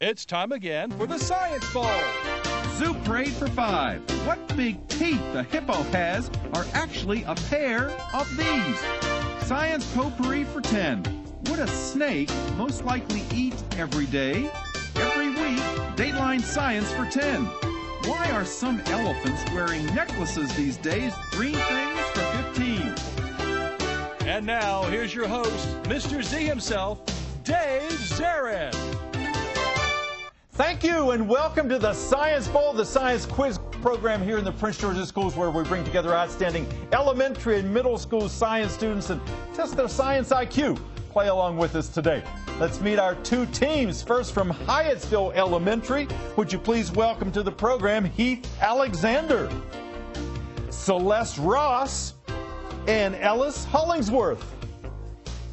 It's time again for the Science Bowl. Zoo Parade for 5. What big teeth the hippo has are actually a pair of these. Science Potpourri for 10. Would a snake most likely eat every day? Every week, Dateline Science for 10. Why are some elephants wearing necklaces these days? Green things for 15. And now, here's your host, Mr. Z himself, Dave Zarin. Thank you, and welcome to the Science Bowl, the science quiz program here in the Prince George's Schools, where we bring together outstanding elementary and middle school science students and test their science IQ. Play along with us today. Let's meet our two teams. First, from Hyattsville Elementary, would you please welcome to the program Heath Alexander, Celeste Ross, and Ellis Hollingsworth.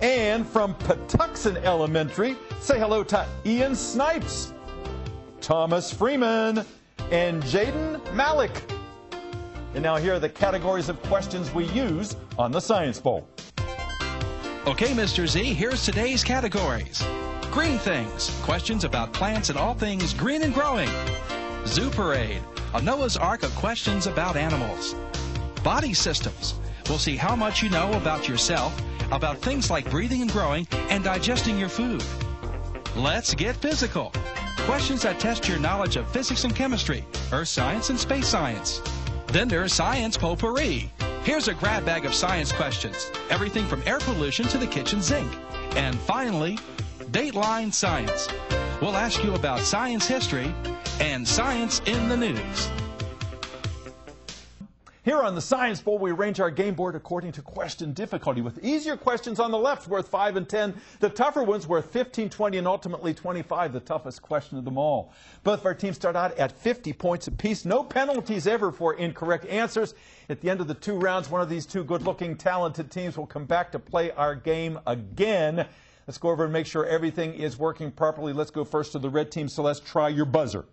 And from Patuxent Elementary, say hello to Ian Snipes, Thomas Freeman, and Jaden Malik. And now here are the categories of questions we use on the Science Bowl. Okay, Mr. Z, here's today's categories. Green things, questions about plants and all things green and growing. Zoo Parade, a Noah's Ark of questions about animals. Body systems, we'll see how much you know about yourself, about things like breathing and growing and digesting your food. Let's get physical. Questions that test your knowledge of physics and chemistry, earth science and space science. Then there's Science Potpourri. Here's a grab bag of science questions, everything from air pollution to the kitchen sink. And finally, Dateline Science. We'll ask you about science history and science in the news. Here on the Science Bowl, we arrange our game board according to question difficulty, with easier questions on the left worth 5 and 10, the tougher ones worth 15, 20, and ultimately 25, the toughest question of them all. Both of our teams start out at 50 points apiece. No penalties ever for incorrect answers. At the end of the 2 rounds, one of these 2 good-looking, talented teams will come back to play our game again. Let's go over and make sure everything is working properly. Let's go first to the red team. Celeste, try your buzzer.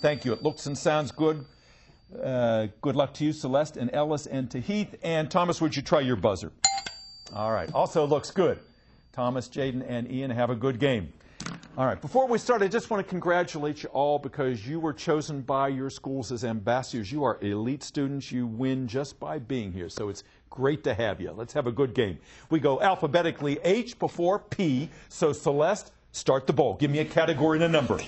Thank you. It looks and sounds good. Good luck to you, Celeste and Ellis, and to Heath. And Thomas, would you try your buzzer? All right. Also looks good. Thomas, Jaden, and Ian, have a good game. All right. Before we start, I just want to congratulate you all because you were chosen by your schools as ambassadors. You are elite students. You win just by being here. So it's great to have you. Let's have a good game. We go alphabetically H before P. So Celeste, start the bowl. Give me a category and a number.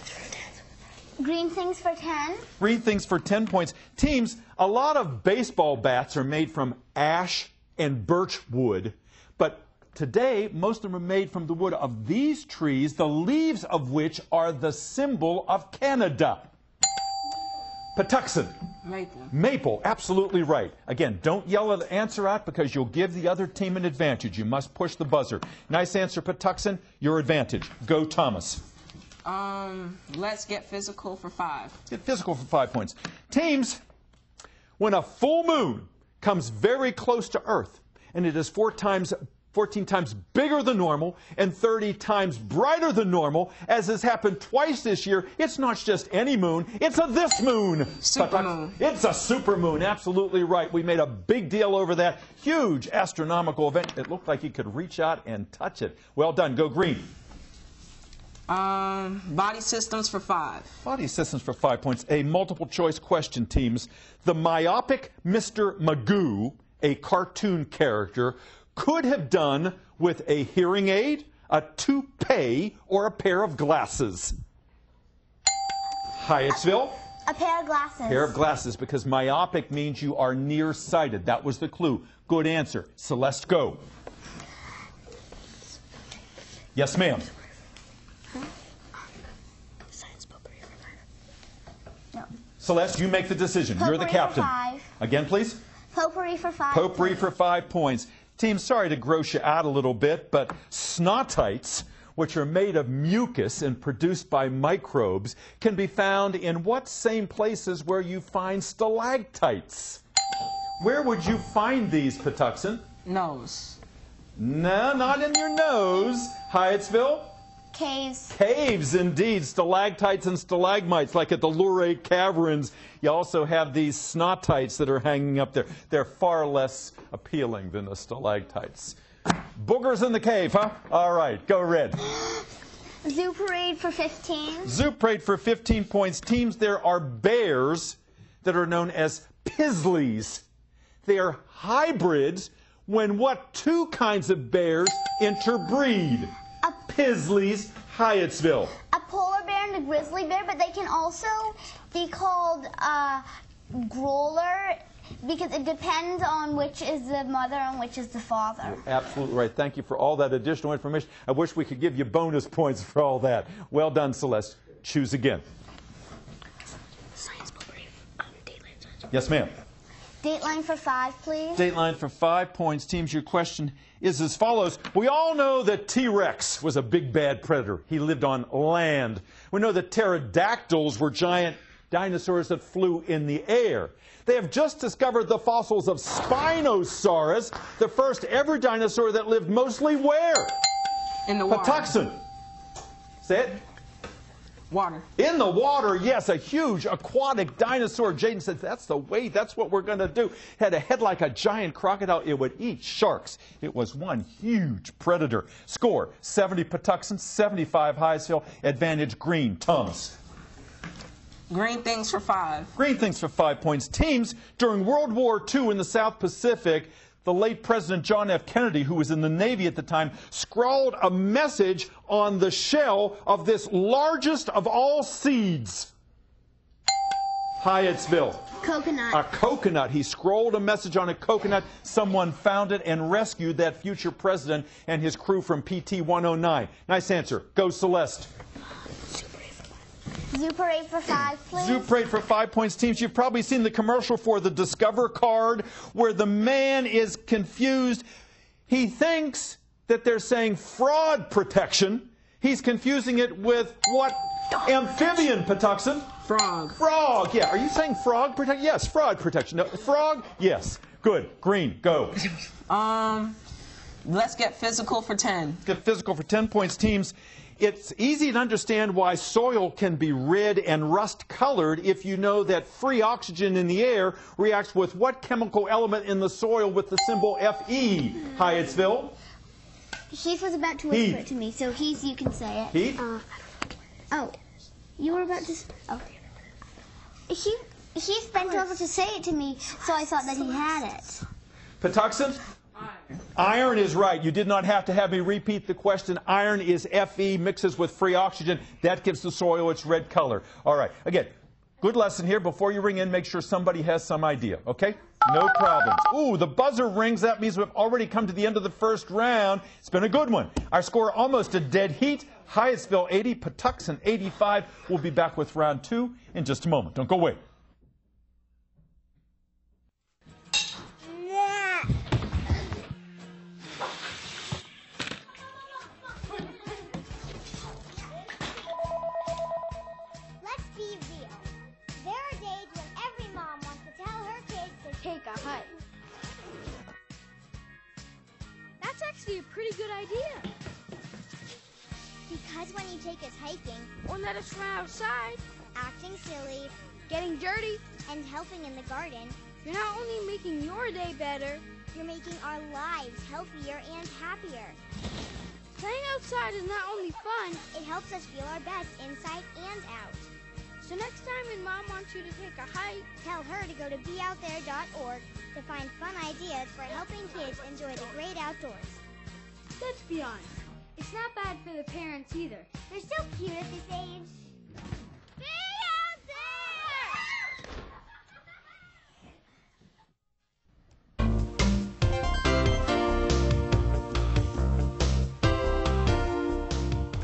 Green things for 10. Green things for 10 points. Teams, a lot of baseball bats are made from ash and birch wood, but today most of them are made from the wood of these trees, the leaves of which are the symbol of Canada. Patuxent. Maple. Maple, absolutely right. Again, don't yell the answer out because you'll give the other team an advantage. You must push the buzzer. Nice answer, Patuxent. Your advantage. Go, Thomas. Let's get physical for 5. Get physical for 5 points. Teams, when a full moon comes very close to Earth, and it is 14 times bigger than normal and 30 times brighter than normal, as has happened twice this year, it's not just any moon, it's a this moon. Supermoon. It's a supermoon, absolutely right. We made a big deal over that huge astronomical event. It looked like you could reach out and touch it. Well done. Go green. Body systems for 5. Body systems for 5 points. A multiple choice question, teams. The myopic Mr. Magoo, a cartoon character, could have done with a hearing aid, a toupee, or a pair of glasses. Hyattsville. A pair of glasses. Pair of glasses, because myopic means you are nearsighted. That was the clue. Good answer. Celeste, go. Yes, ma'am. Celeste, you make the decision. You're the captain. For 5. Again, please. Potpourri for 5. Potpourri for 5 points. Team, sorry to gross you out a little bit, but snotites, which are made of mucus and produced by microbes, can be found in what same places where you find stalactites? Where would you find these, Patuxent? Nose. No, not in your nose. Hyattsville? Caves. Caves, indeed. Stalactites and stalagmites, like at the Luray Caverns. You also have these snotites that are hanging up there. They're far less appealing than the stalactites. Boogers in the cave, huh? All right, go red. Zoo parade for 15. Zoo parade for 15 points. Teams, there are bears that are known as Pisleys. They are hybrids when what two kinds of bears interbreed? Pisleys, Hyattsville. A polar bear and a grizzly bear, but they can also be called growler because it depends on which is the mother and which is the father. You're absolutely right. Thank you for all that additional information. I wish we could give you bonus points for all that. Well done, Celeste. Choose again. Science book brief. Dateline science. Yes, ma'am. Dateline for 5, please. Dateline for 5 points. Teams, your question is as follows. We all know that T-Rex was a big bad predator. He lived on land. We know that pterodactyls were giant dinosaurs that flew in the air. They have just discovered the fossils of Spinosaurus, the first ever dinosaur that lived mostly where? In the water. Patuxent. Say it. Water. In the water, yes, a huge aquatic dinosaur. Jaden said, that's the way, that's what we're going to do. Had a head like a giant crocodile. It would eat sharks. It was one huge predator. Score, 70 Patuxent, 75 Hyattsville. Advantage green. Thomas. Green things for 5. Green things for 5 points. Teams, during World War II in the South Pacific, the late President John F. Kennedy, who was in the Navy at the time, scrawled a message on the shell of this largest of all seeds. Hyattsville. Coconut. A coconut. He scrolled a message on a coconut. Someone found it and rescued that future president and his crew from PT 109. Nice answer. Go Celeste. Zoo parade for 5, please. Zoo parade for 5 points. Teams, you've probably seen the commercial for the Discover card where the man is confused. He thinks that they're saying fraud protection. He's confusing it with what? Amphibian, Patuxent? Frog. Frog, yeah. Are you saying frog protection? Yes, fraud protection. No, frog? Yes. Good. Green, go. Let's get physical for 10. Get physical for 10 points. Teams, it's easy to understand why soil can be red and rust-colored if you know that free oxygen in the air reacts with what chemical element in the soil with the symbol Fe? Hyattsville? Heath was about to whisper it to me, so Heath, you can say it. Heath? Oh, you were about to. Oh, Heath bent over to say it to me, so I thought that he had it. Patuxent? Iron is right. You did not have to have me repeat the question. Iron is Fe, mixes with free oxygen. That gives the soil its red color. All right. Again, good lesson here. Before you ring in, make sure somebody has some idea. Okay? No problems. Ooh, the buzzer rings. That means we've already come to the end of the first round. It's been a good one. Our score almost a dead heat. Hyattsville 80, Patuxent 85. We'll be back with round 2 in just a moment. Don't go away. Take a hike. That's actually a pretty good idea. Because when you take us hiking, or let us run outside, acting silly, getting dirty, and helping in the garden, you're not only making your day better, you're making our lives healthier and happier. Playing outside is not only fun, it helps us feel our best inside and out. So next time when Mom wants you to take a hike, tell her to go to beoutthere.org to find fun ideas for helping kids enjoy the great outdoors. Let's be honest, it's not bad for the parents either. They're so cute at this age. Be out there!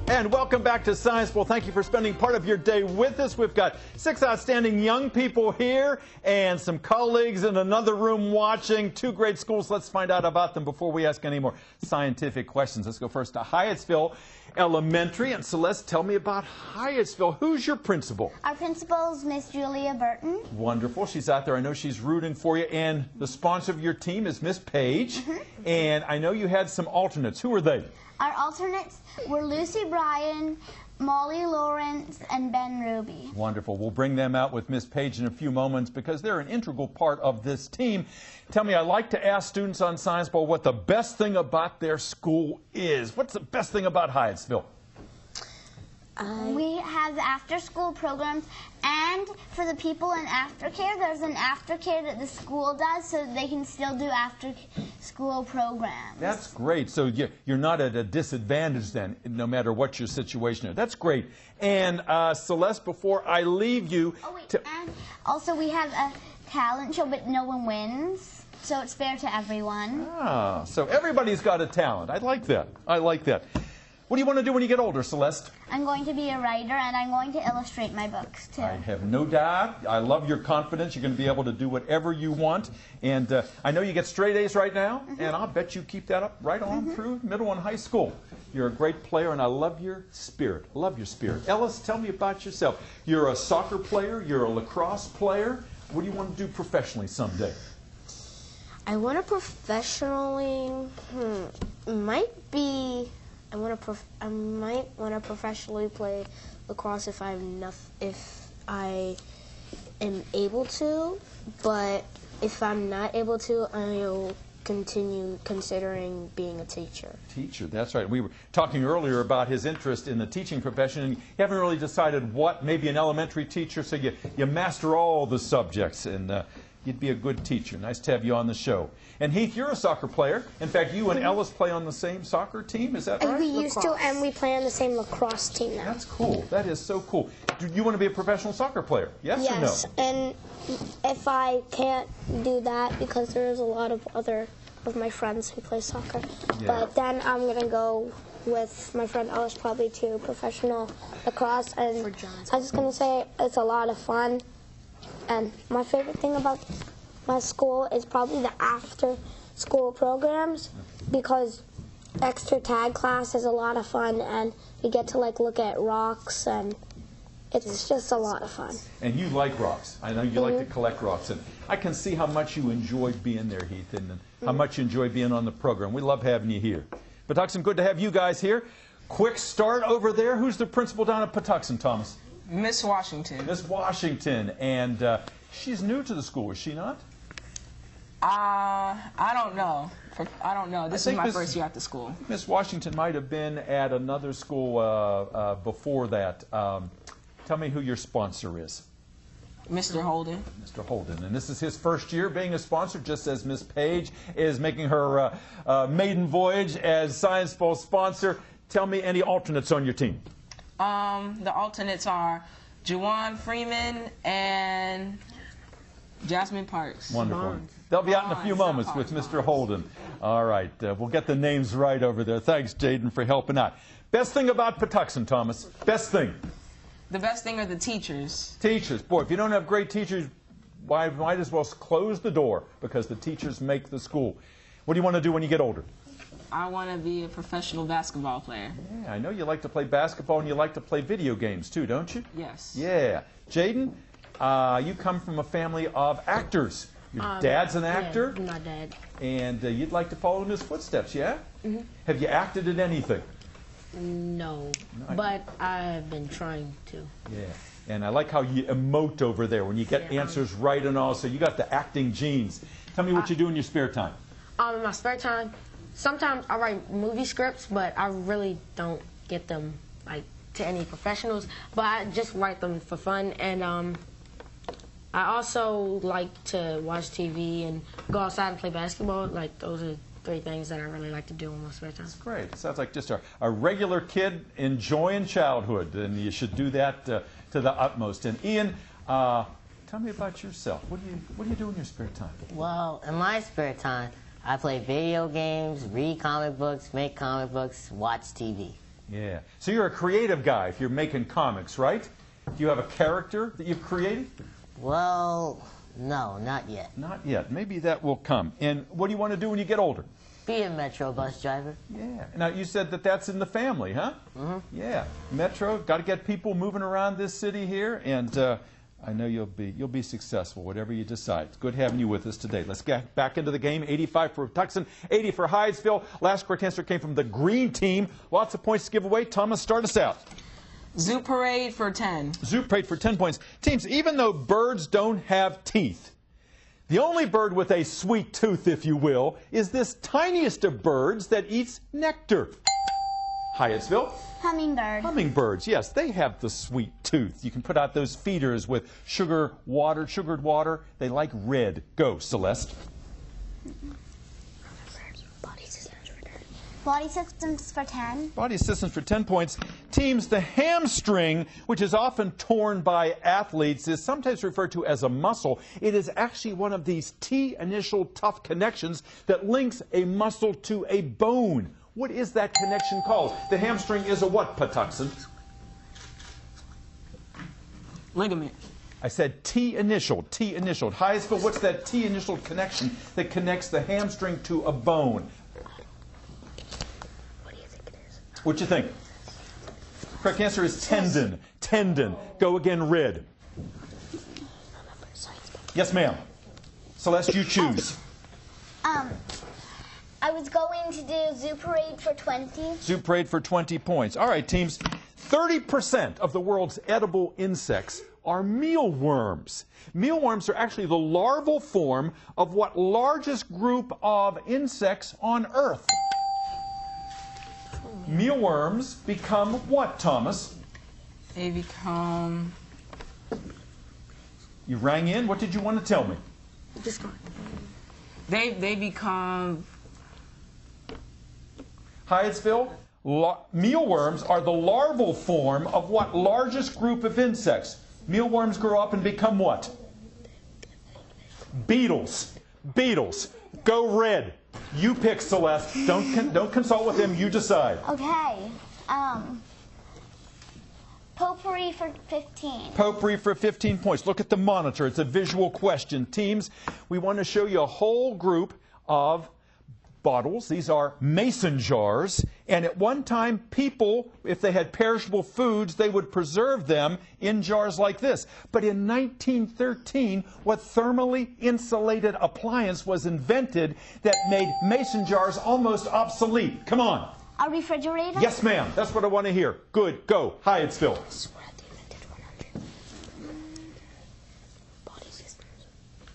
And welcome back to Science Bowl. Thank you for spending part of your day with us. We've got 6 outstanding young people here and some colleagues in another room watching. 2 great schools. Let's find out about them before we ask any more scientific questions. Let's go first to Hyattsville Elementary. And Celeste, tell me about Hyattsville. Who's your principal? Our principal is Miss Julia Burton. Wonderful. She's out there. I know she's rooting for you. And the sponsor of your team is Miss Page. And I know you had some alternates. Who are they? Our alternates were Lucy Bryan, Molly Lawrence, and Ben Ruby. Wonderful. We'll bring them out with Miss Page in a few moments because they're an integral part of this team. Tell me, I like to ask students on Science Bowl what the best thing about their school is. What's the best thing about Hyattsville? We have after-school programs, and for the people in aftercare, there's an aftercare that the school does so they can still do after-school programs. That's great. So you're not at a disadvantage then, no matter what your situation is. That's great. And Celeste, before I leave you... Oh, wait, and also we have a talent show, but no one wins, so it's fair to everyone. Ah, so everybody's got a talent. I like that. I like that. What do you want to do when you get older, Celeste? I'm going to be a writer, and I'm going to illustrate my books, too. I have no doubt. I love your confidence. You're going to be able to do whatever you want. And I know you get straight A's right now, and I'll bet you keep that up right on through middle and high school. You're a great player, and I love your spirit. I love your spirit. Ellis, tell me about yourself. You're a soccer player. You're a lacrosse player. What do you want to do professionally someday? I want to professionally, I might want to professionally play lacrosse if I am able to, but if I'm not able to, I'll continue considering being a teacher. Teacher, that's right. We were talking earlier about his interest in the teaching profession, and you haven't really decided what, maybe an elementary teacher, so you master all the subjects, and you'd be a good teacher. Nice to have you on the show. And Heath, you're a soccer player. In fact, you and Ellis play on the same soccer team, is that right? We used to, and we play on the same lacrosse team now. That's cool. That is so cool. Do you want to be a professional soccer player? Yes or no? Yes, and if I can't do that, because there's a lot of other of my friends who play soccer, but then I'm going to go with my friend Ellis probably to professional lacrosse, and I was just going to say it's a lot of fun. And my favorite thing about my school is probably the after-school programs, because extra tag class is a lot of fun, and you get to look at rocks, and it's just a lot of fun. And you like rocks. I know you like to collect rocks, and I can see how much you enjoy being there, Heath, and how much you enjoy being on the program. We love having you here. Patuxent, good to have you guys here. Quick start over there. Who's the principal down at Patuxent, Thomas? Miss Washington. Miss Washington, and she's new to the school, is she not? I don't know. I don't know. This is my first year at the school. Miss Washington might have been at another school before that. Tell me who your sponsor is. Mr. Holden. Mr. Holden. And this is his first year being a sponsor, just as Miss Page is making her maiden voyage as Science Bowl sponsor. Tell me any alternates on your team. The alternates are Juwan Freeman and Jasmine Parks. Wonderful. They'll be out in a few moments with Mr. Holden. All right. We'll get the names right over there. Thanks, Jaden, for helping out. Best thing about Patuxent, Thomas? Best thing? The best thing are the teachers. Teachers. Boy, if you don't have great teachers, might as well close the door, because the teachers make the school. What do you want to do when you get older? I want to be a professional basketball player. Yeah, I know you like to play basketball, and you like to play video games too, don't you? Yes. Yeah. Jaden, you come from a family of actors. Your dad's an actor? Yeah, my dad. And you'd like to follow in his footsteps, yeah? Mm-hmm. Have you acted in anything? No, but I've been trying to. Yeah. And I like how you emote over there when you get answers right and all, so you got the acting genes. Tell me what you do in your spare time. In my spare time, sometimes I write movie scripts, but I really don't get them to any professionals, but I just write them for fun. And I also like to watch TV and go outside and play basketball. Those are 3 things that I really like to do in my spare time. That's great. It sounds like just a regular kid enjoying childhood, and you should do that to the utmost. And Ian, tell me about yourself. What do you do in your spare time? Well, in my spare time, I play video games, read comic books, make comic books, watch TV. Yeah. So you're a creative guy if you're making comics, right? Do you have a character that you've created? Well, no, not yet. Not yet. Maybe that will come. And what do you want to do when you get older? Be a Metro bus driver. Yeah. Now, you said that that's in the family, huh? Mm-hmm. Yeah. Metro, got to get people moving around this city here, and I know you'll be successful, whatever you decide. It's good having you with us today. Let's get back into the game. 85 for Patuxent, 80 for Hyattsville. Last correct answer came from the green team. Lots of points to give away. Thomas, start us out. Zoo Parade for 10. Zoo Parade for 10 points. Teams, even though birds don't have teeth, the only bird with a sweet tooth, if you will, is this tiniest of birds that eats nectar. Hyattsville? Hummingbird. Hummingbirds, yes, they have the sweet tooth. You can put out those feeders with sugared water. They like red. Go, Celeste. Body systems for 10. Body systems for 10 points. Teams, the hamstring, which is often torn by athletes, is sometimes referred to as a muscle. It is actually one of these T-initial tough connections that links a muscle to a bone. What is that connection called? The hamstring is a what, Patuxent? Ligament. I said T-initial, T-initial. Hyattsville, what's that T-initial connection that connects the hamstring to a bone? What do you think it is? What do you think? Correct answer is tendon. Tendon. Go again, red. Yes, ma'am. Celeste, you choose. I was going to do Zoo Parade for 20. Zoo Parade for 20 points. All right, teams. 30% of the world's edible insects are mealworms. Mealworms are actually the larval form of what largest group of insects on Earth? Mealworms become what, Thomas? They become... You rang in. What did you want to tell me? Just go. They become... Hyattsville, mealworms are the larval form of what largest group of insects? Mealworms grow up and become what? Beetles. Beetles. Go red. You pick, Celeste. Don't consult with him. You decide. Okay. Potpourri for 15. Potpourri for 15 points. Look at the monitor. It's a visual question. Teams, we want to show you a whole group of bottles. These are mason jars. And at one time, people, if they had perishable foods, they would preserve them in jars like this. But in 1913, what thermally insulated appliance was invented that made mason jars almost obsolete? Come on. A refrigerator? Yes, ma'am. That's what I want to hear. Good. Go. Hyattsville.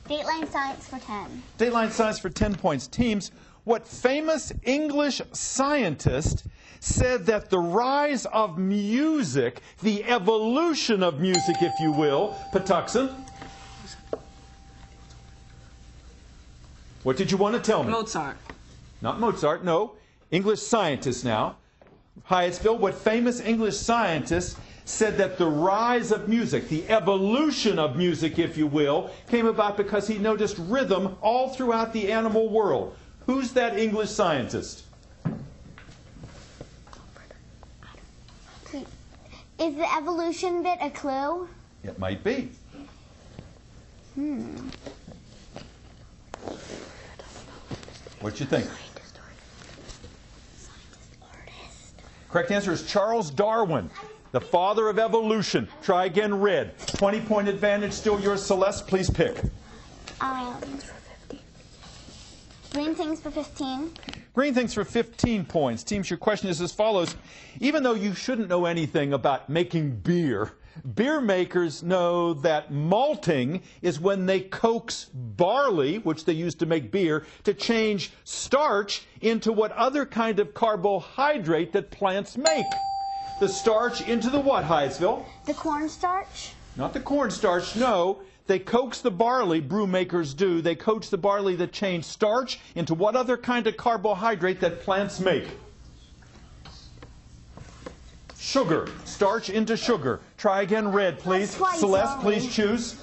Dateline Science for 10. Dateline Science for 10 points. Teams, what famous English scientist said that the rise of music, the evolution of music, if you will, Patuxent? What did you want to tell me? Mozart. Not Mozart, no. English scientist now. Hyattsville, what famous English scientist said that the rise of music, the evolution of music, if you will, came about because he noticed rhythm all throughout the animal world? Who's that English scientist? Is the evolution bit a clue? It might be. What do you think? Correct answer is Charles Darwin, the father of evolution. Try again, red. 20-point advantage, still yours. Celeste, please pick. Green things for 15. Green things for 15 points. Teams, your question is as follows. Even though you shouldn't know anything about making beer, beer makers know that malting is when they coax barley, which they use to make beer, to change starch into what other kind of carbohydrate that plants make. The starch into the what, Hyattsville? The cornstarch? Not the cornstarch, no. They coax the barley, brew makers do. They coax the barley that change starch into what other kind of carbohydrate that plants make? Sugar. Starch into sugar. Try again, red, please. Celeste, please choose.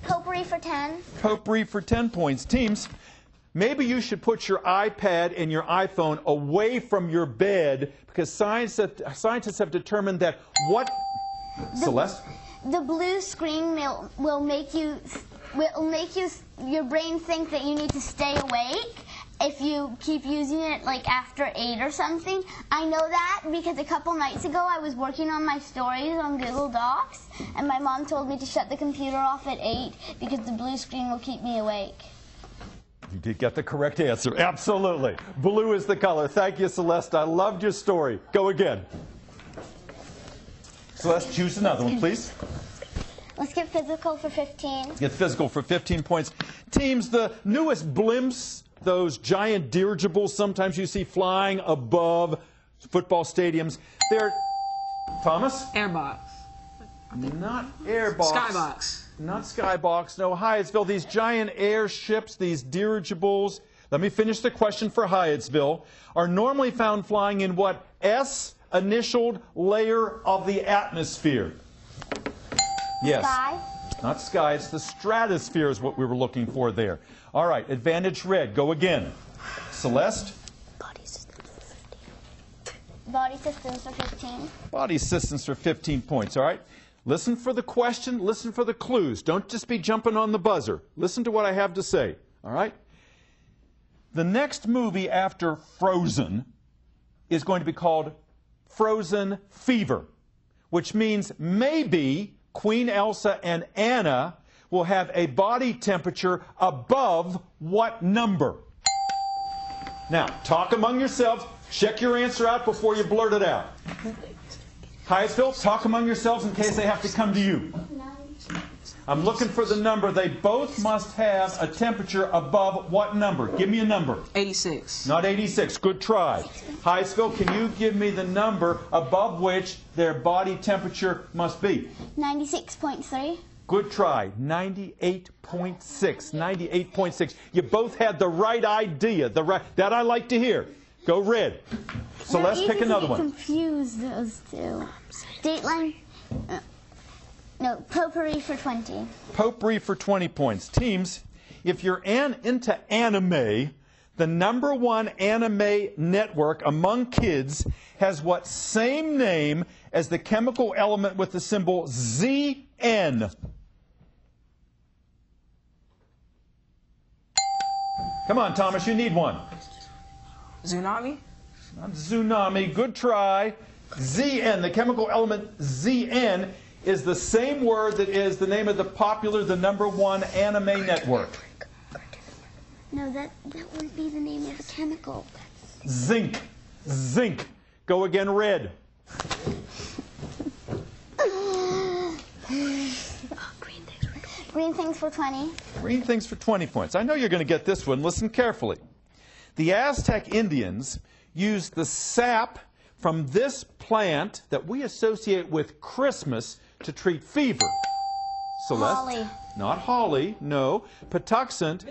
Potpourri for 10. Potpourri for 10 points. Teams, maybe you should put your iPad and your iPhone away from your bed because scientists have determined that what... Celeste? The blue screen will make your brain think that you need to stay awake if you keep using it like after 8 or something. I know that because a couple nights ago I was working on my stories on Google Docs and my mom told me to shut the computer off at 8 because the blue screen will keep me awake. You did get the correct answer. Absolutely. Blue is the color. Thank you, Celeste. I loved your story. Go again. Celeste, choose another one, please. Let's get physical for 15. Get physical for 15 points. Teams, the newest blimps those giant dirigibles sometimes you see flying above football stadiums. They're, Thomas? Airbox. Not airbox. Skybox. Not skybox. No, Hyattsville. These giant airships, these dirigibles, let me finish the question for Hyattsville, are normally found flying in what S-initialed layer of the atmosphere? Yes. Sky. Not sky, it's the stratosphere is what we were looking for there. All right, advantage red. Go again. Celeste? Body systems for 15. Body systems for 15. Body systems for 15 points, all right? Listen for the question, listen for the clues. Don't just be jumping on the buzzer. Listen to what I have to say, all right? The next movie after Frozen is going to be called Frozen Fever, which means maybe Queen Elsa and Anna will have a body temperature above what number? Now, talk among yourselves. Check your answer out before you blurt it out. Hyattsville, talk among yourselves in case they have to come to you. I'm looking for the number. They both must have a temperature above what number? Give me a number. 86. Not 86. Good try. Hyattsville, can you give me the number above which their body temperature must be? 96.3. Good try. 98.6. 98.6. You both had the right idea. That I like to hear. Go red. So let's pick another one. Confuse those two. Dateline. No, potpourri for 20. Potpourri for 20 points. Teams, if you're into anime, the #1 anime network among kids has what same name as the chemical element with the symbol ZN? Come on, Thomas, you need one. Tsunami? Not tsunami. Good try. ZN, the chemical element ZN, is the same word that is the name of the popular, the #1 anime network. No, that wouldn't be the name of the chemical. Zinc. Zinc. Go again, red. Green things for 20. Green things for 20 points. I know you're going to get this one. Listen carefully. The Aztec Indians used the sap from this plant that we associate with Christmas to treat fever. Celeste? Holly. Not holly, no. Patuxent.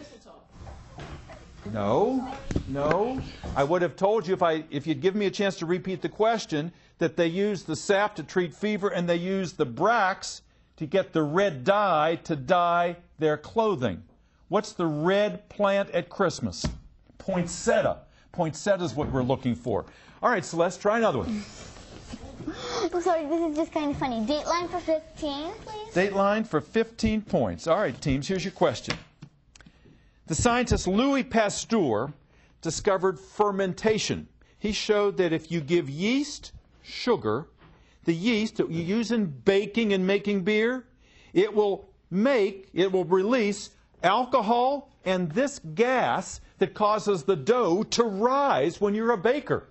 No, no. I would have told you if you'd given me a chance to repeat the question that they used the sap to treat fever and they used the brax to get the red dye to dye their clothing. What's the red plant at Christmas? Poinsettia. Poinsettia is what we're looking for. All right, Celeste, try another one. Oh, sorry, this is just kind of funny. Dateline for 15, please. Dateline for 15 points. All right, teams, here's your question. The scientist Louis Pasteur discovered fermentation. He showed that if you give yeast sugar, the yeast that you use in baking and making beer, it will release alcohol and this gas that causes the dough to rise when you're a baker.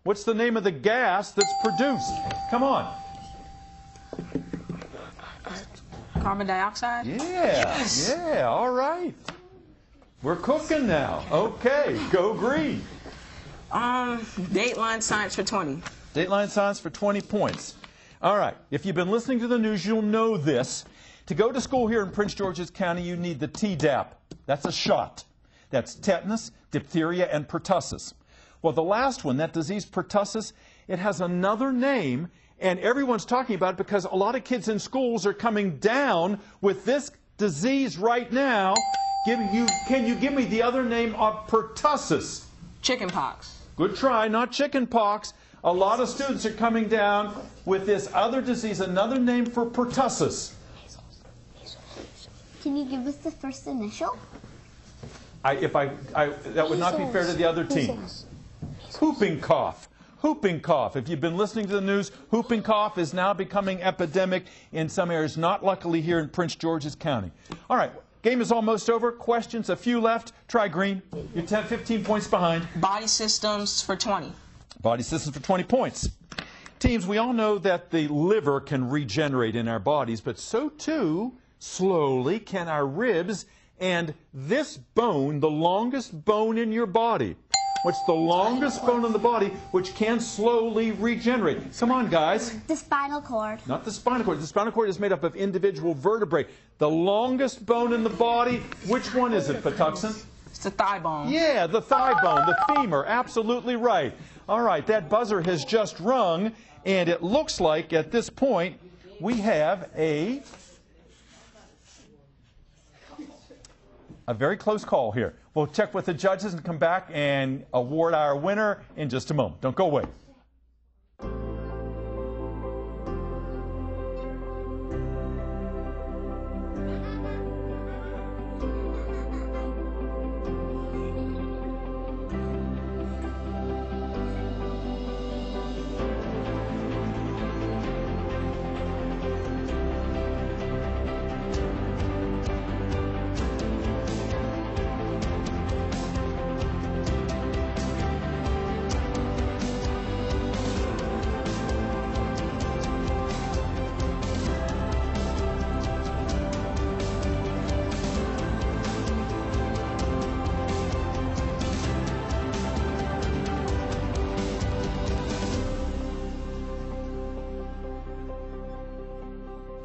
What's the name of the gas that's produced? Come on. Carbon dioxide? Yeah, yes. Yeah, all right. We're cooking now. Okay, go green. Dateline science for 20. Dateline science for 20 points. All right, if you've been listening to the news, you'll know this. To go to school here in Prince George's County, you need the Tdap. That's a shot. That's tetanus, diphtheria, and pertussis. Well, the last one, that disease pertussis, it has another name, and everyone's talking about it because a lot of kids in schools are coming down with this disease right now. Can you give me the other name of pertussis? Chickenpox. Good try, not chickenpox. A lot of students are coming down with this other disease, another name for pertussis. Can you give us the first initial? That would not be fair to the other team. Whooping cough. Whooping cough. If you've been listening to the news, whooping cough is now becoming epidemic in some areas, not luckily here in Prince George's County. All right, game is almost over. Questions, a few left. Try green. You're 15 points behind. Body systems for 20. Body systems for 20 points. Teams, we all know that the liver can regenerate in our bodies, but so too, slowly, can our ribs And this bone, the longest bone in your body, what's the longest bone in the body, which can slowly regenerate? Come on, guys. The spinal cord. Not the spinal cord. The spinal cord is made up of individual vertebrae. The longest bone in the body, which one is it, Patuxent? It's the thigh bone. Yeah, the thigh bone, the femur. Absolutely right. All right, that buzzer has just rung, and it looks like at this point we have a very close call here. We'll check with the judges and come back and award our winner in just a moment. Don't go away.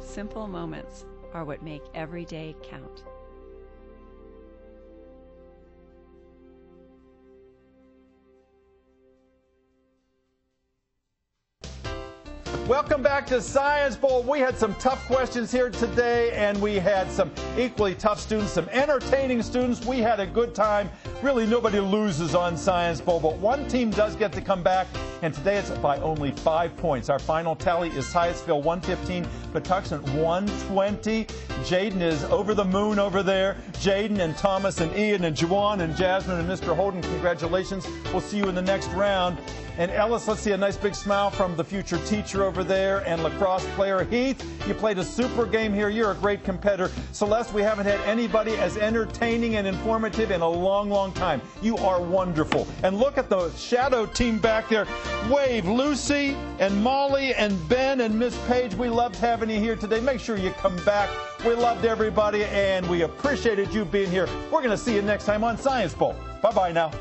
Simple moments are what make every day count. Welcome back to Science Bowl. We had some tough questions here today, and we had some equally tough students, some entertaining students. We had a good time. Really, nobody loses on Science Bowl, but one team does get to come back, and today it's by only 5 points. Our final tally is Hyattsville 115, Patuxent 120. Jaden is over the moon over there. Jaden and Thomas and Ian and Juwan and Jasmine and Mr. Holden, congratulations. We'll see you in the next round. And Ellis, let's see a nice big smile from the future teacher over there, and lacrosse player Heath. You played a super game here. You're a great competitor. Celeste, we haven't had anybody as entertaining and informative in a long, long time. You are wonderful. And look at the shadow team back there. Wave, Lucy and Molly and Ben and Miss Page. We loved having you here today. Make sure you come back. We loved everybody, and we appreciated you being here. We're going to see you next time on Science Bowl. Bye-bye now.